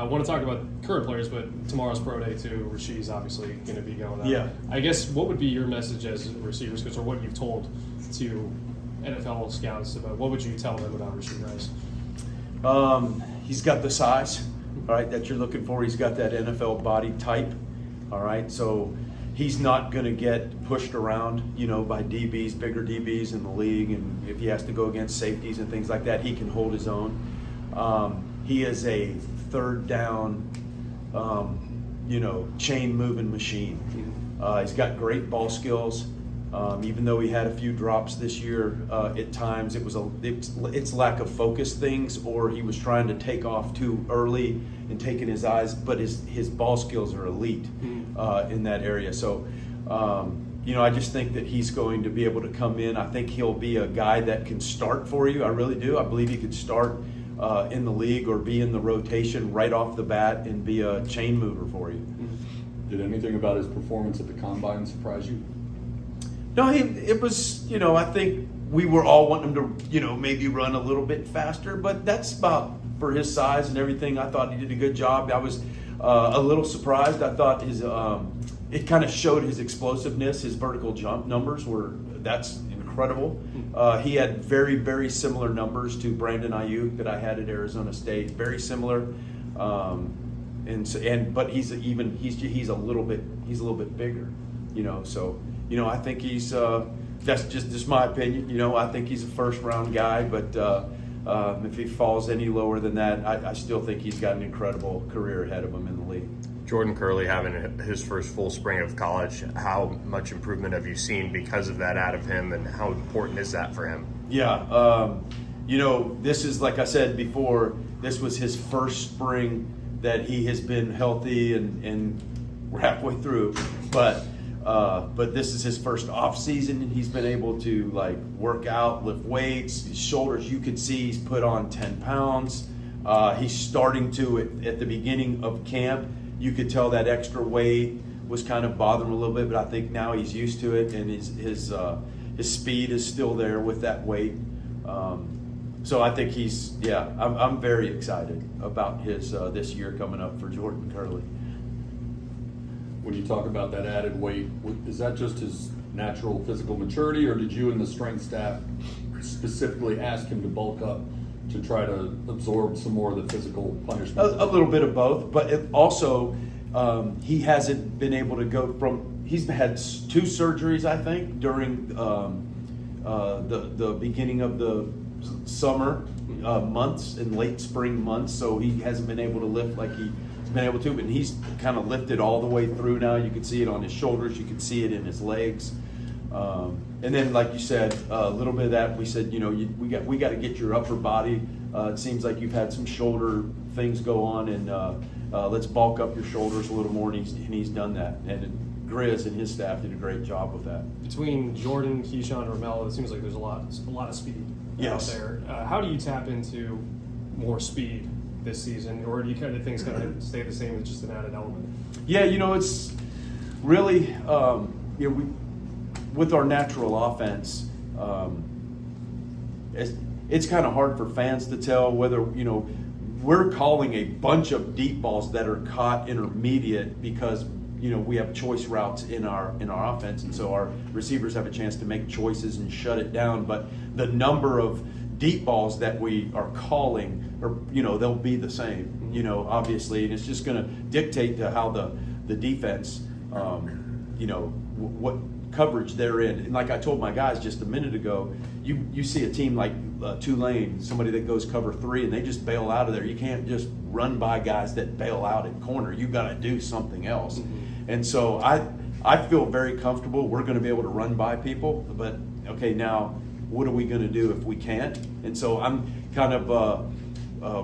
want to talk about current players, but tomorrow's pro day too. Rashee's obviously going to be going out. Yeah. I guess what would be your message as receivers coach, or what you've told to NFL scouts about what would you tell them about Rashee Rice? He's got the size, all right, that you're looking for. He's got that NFL body type, all right. So he's not going to get pushed around, by DBs, bigger DBs in the league, and if he has to go against safeties and things like that, he can hold his own. He is a third down, chain moving machine. He's got great ball skills. Even though he had a few drops this year, at times it's lack of focus things, or he was trying to take off too early and taking his eyes. But his ball skills are elite in that area. So, I just think that he's going to be able to come in. I think he'll be a guy that can start for you. I really do. I believe he could start in the league or be in the rotation right off the bat and be a chain mover for you. Did anything about his performance at the Combine surprise you? No, it was, I think we were all wanting him to, maybe run a little bit faster, but that's about for his size and everything. I thought he did a good job. I was a little surprised. I thought it kind of showed his explosiveness. His vertical jump numbers that's incredible. He had very, very similar numbers to Brandon Ayuk that I had at Arizona State. Very similar. But he's a little bit bigger, so. I think he's, that's just my opinion. I think he's a first round guy, but if he falls any lower than that, I still think he's got an incredible career ahead of him in the league. Jordan Kerley having his first full spring of college, how much improvement have you seen because of that out of him, and how important is that for him? Yeah, this is, like I said before, this was his first spring that he has been healthy, and we're halfway through, but this is his first off season, and he's been able to work out, lift weights. His shoulders, you could see he's put on 10 pounds. He's starting to at the beginning of camp. You could tell that extra weight was kind of bothering him a little bit, but I think now he's used to it, and his speed is still there with that weight. So I think I'm very excited about his this year coming up for Jordan Kerley. When you talk about that added weight, is that just his natural physical maturity, or did you and the strength staff specifically ask him to bulk up to try to absorb some more of the physical punishment? A little bit of both, but also he hasn't been able to go from. He's had 2 surgeries, I think, during the beginning of the summer months and late spring months, so he hasn't been able to lift like he's been able to, but he's kind of lifted all the way through now. You can see it on his shoulders, you can see it in his legs, and then like you said, a little bit of that we said, we got to get your upper body. It seems like you've had some shoulder things go on, and let's bulk up your shoulders a little more, and he's done that, and Grizz and his staff did a great job with that. Between Jordan, Keyshawn, and Romello, it seems like there's a lot of speed out there. How do you tap into more speed this season, or do you kind of things kind of stay the same? It's just an added element. Yeah, it's really with our natural offense, it's kind of hard for fans to tell whether we're calling a bunch of deep balls that are caught intermediate because we have choice routes in our offense, and so our receivers have a chance to make choices and shut it down. But the number of deep balls that we are calling, or they'll be the same, obviously, and it's just going to dictate to how the defense, what coverage they're in. And like I told my guys just a minute ago, you see a team like Tulane, somebody that goes cover 3, and they just bail out of there. You can't just run by guys that bail out at corner. You got to do something else. And so I feel very comfortable we're going to be able to run by people, but okay, now what are we going to do if we can't? And so I'm kind of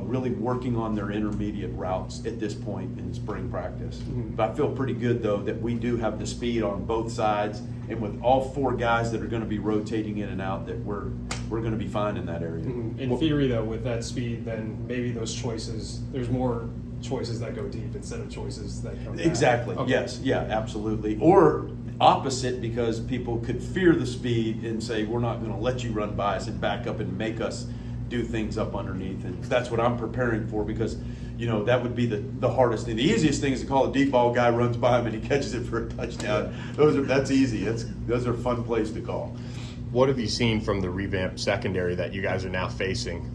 really working on their intermediate routes at this point in spring practice. But I feel pretty good, though, that we do have the speed on both sides, and with all 4 guys that are going to be rotating in and out, that we're going to be fine in that area. In theory, though, with that speed, then maybe those choices, there's more choices that go deep instead of choices that come back. Exactly. Okay. Yes. Yeah, absolutely. Or opposite, because people could fear the speed and say, we're not going to let you run by us and back up and make us do things up underneath, and that's what I'm preparing for, because that would be the hardest thing. The easiest thing is to call a deep ball, guy runs by him and he catches it for a touchdown. That's easy. Those are fun plays to call. What have you seen from the revamped secondary that you guys are now facing?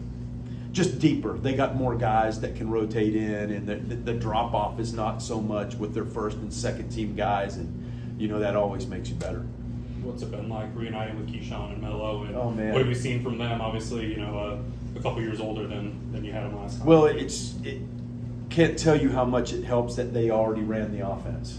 Just deeper. They got more guys that can rotate in, and the drop off is not so much with their first and second team guys, and that always makes you better. What's it been like reuniting with Keyshawn and Mello? And Oh, man. what have you seen from them? Obviously, a couple years older than you had them last time. Well, it can't tell you how much it helps that they already ran the offense,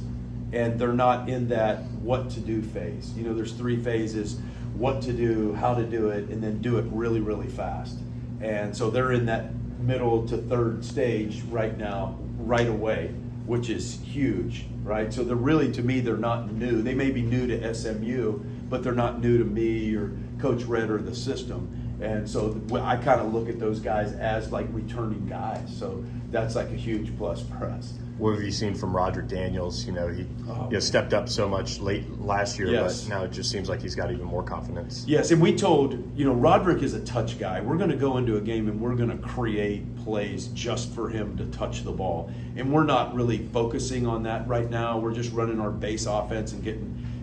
and they're not in that what to do phase. There's 3 phases: what to do, how to do it, and then do it really, really fast. And so they're in that middle to third stage right now, right away, which is huge, right? So they're really, to me, they're not new. They may be new to SMU, but they're not new to me or Coach Red or the system. And so I kind of look at those guys as like returning guys. So that's like a huge plus for us. What have you seen from Roderick Daniels? He stepped up so much late last year, Yes. but now it just seems like he's got even more confidence. Yes, and we told, Roderick is a touch guy. We're going to go into a game and we're going to create plays just for him to touch the ball. And we're not really focusing on that right now. We're just running our base offense and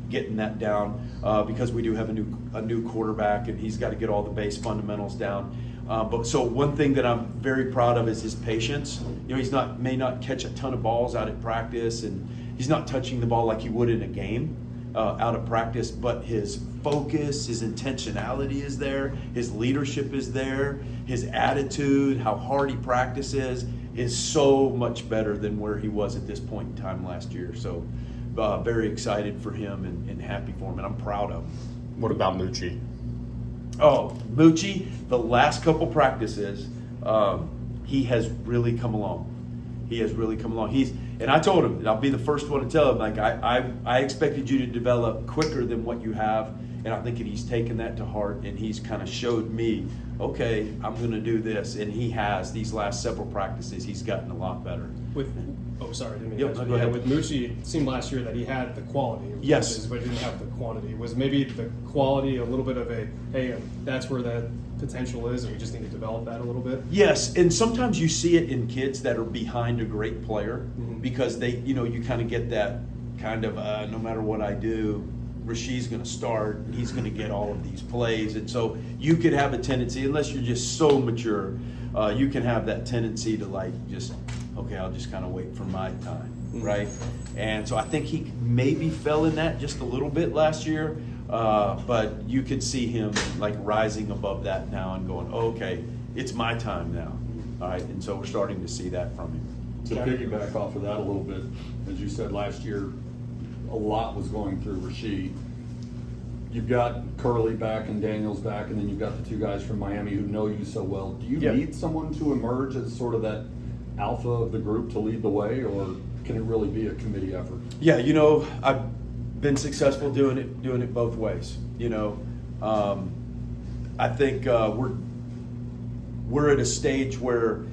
getting that down because we do have a new quarterback, and he's got to get all the base fundamentals down. But so one thing that I'm very proud of is his patience. He's may not catch a ton of balls out at practice, and he's not touching the ball like he would in a game out of practice, but his focus, his intentionality is there, his leadership is there, his attitude, how hard he practices is so much better than where he was at this point in time last year. So very excited for him and happy for him, and I'm proud of him. What about Moochie? Oh, Moochie, the last couple practices, he has really come along. He has really come along. And I told him, and I'll be the first one to tell him, like, I expected you to develop quicker than what you have, and I think that he's taken that to heart, and he's kind of showed me, okay, I'm going to do this, and he has. These last several practices, he's gotten a lot better. Sorry, didn't mean Yep, to go ahead. With Moochie, it seemed last year that he had the quality of Yes. catches, but he didn't have the quantity. Was maybe the quality a little bit of a, hey, that's where that potential is, and we just need to develop that a little bit? Yes, and sometimes you see it in kids that are behind a great player because they, you kind of get that kind of no matter what I do, Rashee's going to start. He's going to get all of these plays, and so you could have a tendency, unless you're just so mature, you can have that tendency to okay, I'll just kind of wait for my time, right? And so I think he maybe fell in that just a little bit last year. But you could see him like rising above that now and going, oh, okay, it's my time now. All right, and so we're starting to see that from him. To piggyback off of that a little bit, as you said last year, a lot was going through Rashee. You've got Kerley back and Daniels back, and then you've got the 2 guys from Miami who know you so well. Do you need someone to emerge as sort of that alpha of the group to lead the way, or can it really be a committee effort? Yeah, I've been successful doing it both ways. I think we're at a stage where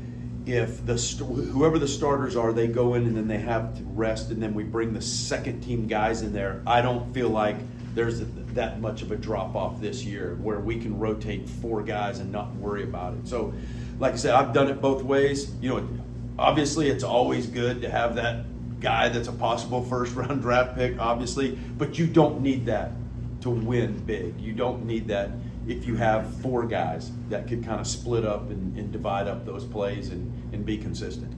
if whoever the starters are, they go in and then they have to rest, and then we bring the second team guys in there. I don't feel like there's that much of a drop off this year where we can rotate 4 guys and not worry about it. So, like I said, I've done it both ways. Obviously, it's always good to have that guy that's a possible first-round draft pick, obviously, but you don't need that to win big. You don't need that if you have 4 guys that could kind of split up and divide up those plays and be consistent.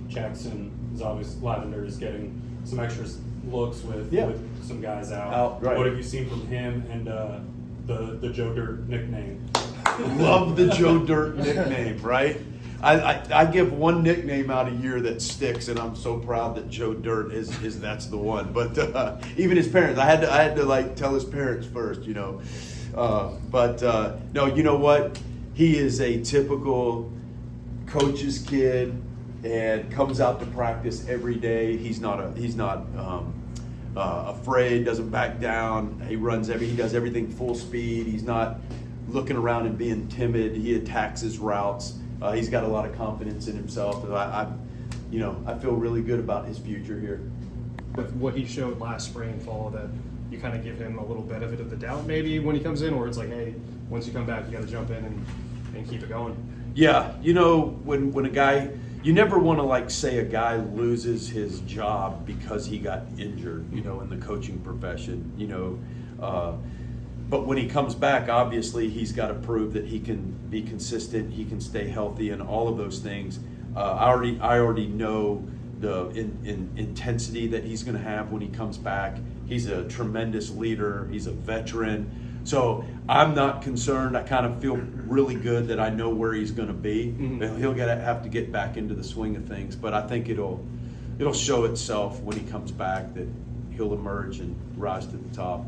Jackson is obviously, Lavender is getting some extra looks with some guys out. Right. What have you seen from him and the Joe Dirt nickname? Love the Joe Dirt nickname, right? I give one nickname out a year that sticks, and I'm so proud that Joe Dirt is that's the one. But even his parents, I had to like tell his parents first, no, you know what? He is a typical coach's kid and comes out to practice every day. He's not afraid, doesn't back down. He does everything full speed. He's not looking around and being timid. He attacks his routes. He's got a lot of confidence in himself. And I feel really good about his future here. With what he showed last spring and fall, that you kind of give him a little benefit of the doubt maybe when he comes in, or it's like, hey, once you come back, you got to jump in and keep it going. Yeah, you know, when a guy, you never want to like say a guy loses his job because he got injured, you know, in the coaching profession, you know. But when he comes back, obviously he's got to prove that he can be consistent, he can stay healthy, and all of those things. I already know the intensity that he's going to have when he comes back. He's a tremendous leader. He's a veteran. So I'm not concerned. I kind of feel really good that I know where he's going to be. Mm-hmm. He'll have to get back into the swing of things, but I think it'll show itself when he comes back that he'll emerge and rise to the top.